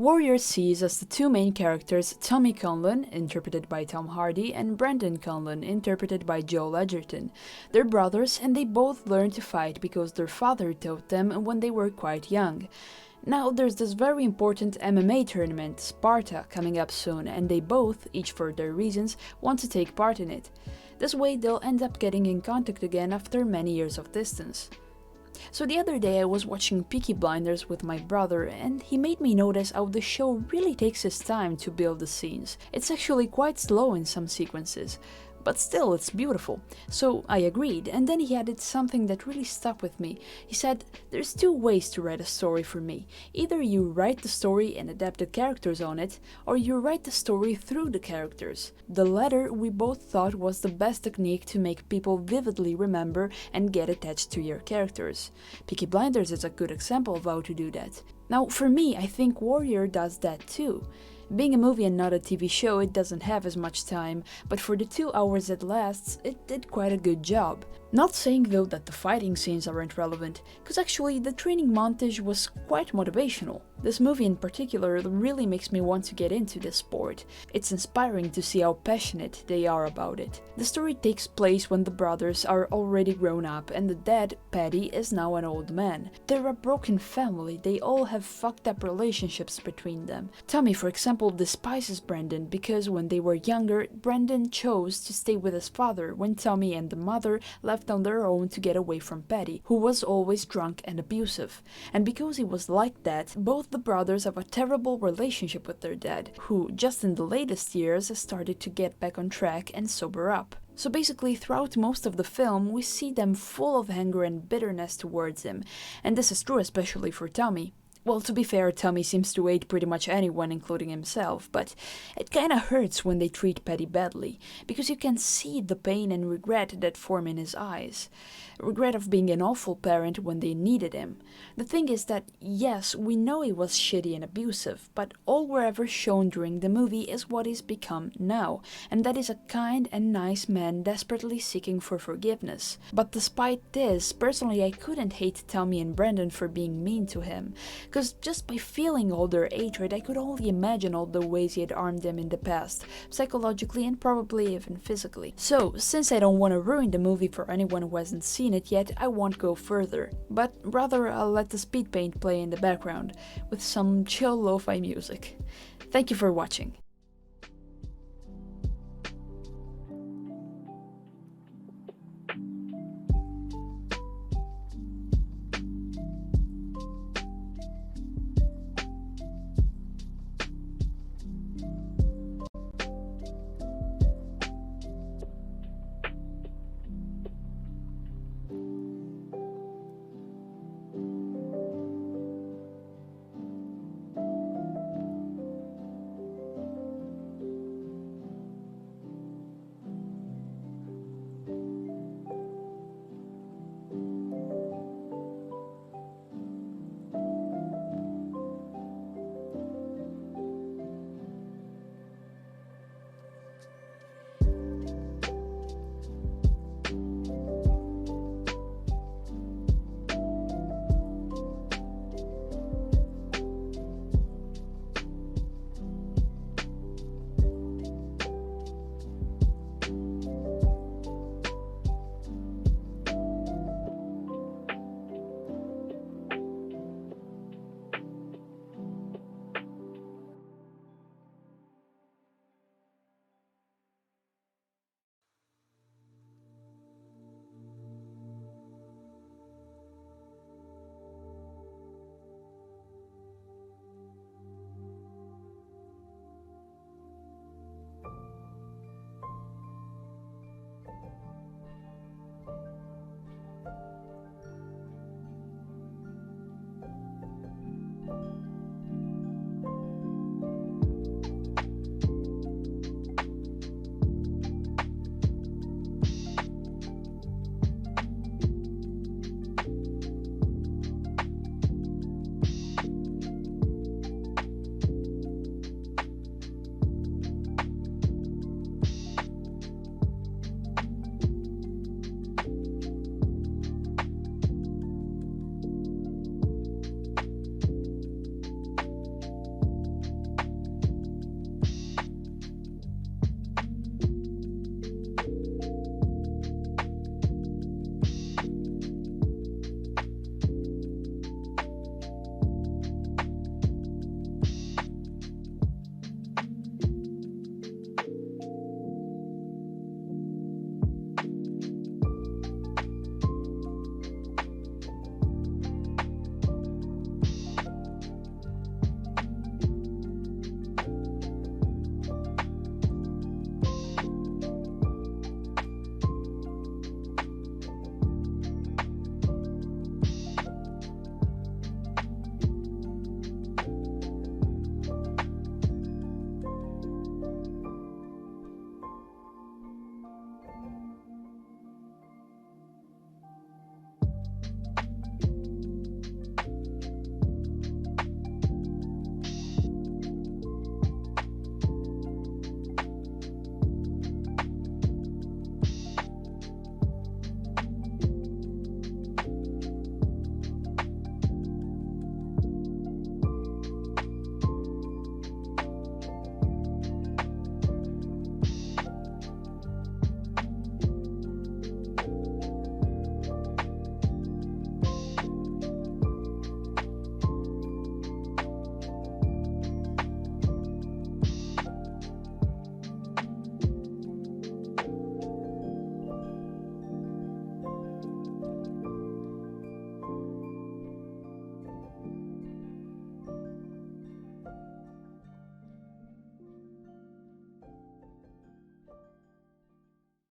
Warrior sees as the two main characters Tommy Conlon, interpreted by Tom Hardy, and Brendan Conlon, interpreted by Joel Edgerton. They're brothers and they both learned to fight because their father taught them when they were quite young. Now there's this very important MMA tournament, Sparta, coming up soon, and they both, each for their reasons, want to take part in it. This way they'll end up getting in contact again after many years of distance. So the other day I was watching Peaky Blinders with my brother and he made me notice how the show really takes its time to build the scenes. It's actually quite slow in some sequences, but still it's beautiful. So I agreed, and then he added something that really stuck with me. He said, "There's two ways to write a story for me. Either you write the story and adapt the characters on it, or you write the story through the characters." The latter we both thought was the best technique to make people vividly remember and get attached to your characters. Peaky Blinders is a good example of how to do that. Now for me, I think Warrior does that too. Being a movie and not a TV show, it doesn't have as much time, but for the 2 hours it lasts, it did quite a good job. Not saying though that the fighting scenes aren't relevant, cause actually the training montage was quite motivational. This movie in particular really makes me want to get into this sport. It's inspiring to see how passionate they are about it. The story takes place when the brothers are already grown up and the dad, Paddy, is now an old man. They're a broken family, they all have fucked up relationships between them. Tommy, for example, despises Brendan because when they were younger, Brendan chose to stay with his father when Tommy and the mother left on their own to get away from Paddy, who was always drunk and abusive. And because he was like that, both the brothers have a terrible relationship with their dad, who just in the latest years has started to get back on track and sober up. So basically throughout most of the film we see them full of anger and bitterness towards him, and this is true especially for Tommy. Well, to be fair, Tommy seems to hate pretty much anyone, including himself, but it kinda hurts when they treat Paddy badly, because you can see the pain and regret that form in his eyes. Regret of being an awful parent when they needed him. The thing is that, yes, we know he was shitty and abusive, but all we're ever shown during the movie is what he's become now, and that is a kind and nice man desperately seeking for forgiveness. But despite this, personally I couldn't hate Tommy and Brendan for being mean to him. Because just by feeling all their hatred, I could only imagine all the ways he had harmed them in the past, psychologically and probably even physically. So, since I don't want to ruin the movie for anyone who hasn't seen it yet, I won't go further, but rather I'll let the speed paint play in the background, with some chill lo-fi music. Thank you for watching.